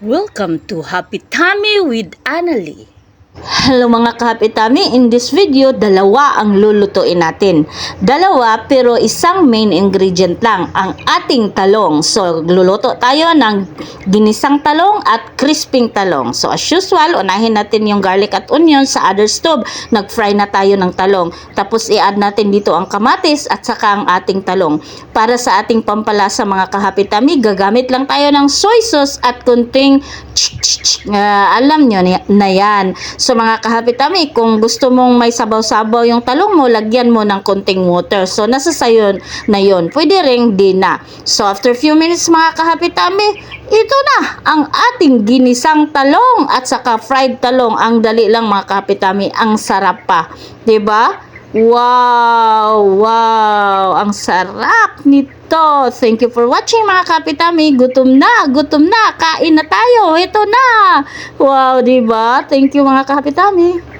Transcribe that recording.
Welcome to Happy Tummy with Annalie. Hello mga kahapitami, in this video, dalawa ang lulutuin natin. Dalawa pero isang main ingredient lang, ang ating talong. So, luluto tayo ng ginisang talong at crisping talong. So, as usual, unahin natin yung garlic at onion sa other stove. Nag-fry na tayo ng talong. Tapos, i-add natin dito ang kamatis at saka ang ating talong. Para sa ating pampalasa mga kahapitami, gagamit lang tayo ng soy sauce at kunting alam nyo na yan. So mga kahapitami, kung gusto mong may sabaw-sabaw yung talong mo, lagyan mo ng konting water. So nasa sayo na yun. Pwede ring di na. So after few minutes mga kahapitami, ito na ang ating ginisang talong at saka fried talong. Ang dali lang mga kahapitami, ang sarap pa. 'Di ba? Wow! Wow! Ang sarap nito! Thank you for watching mga kapitami. Gutom na! Gutom na! Kain na tayo! Ito na! Wow! Diba? Thank you mga kapitami.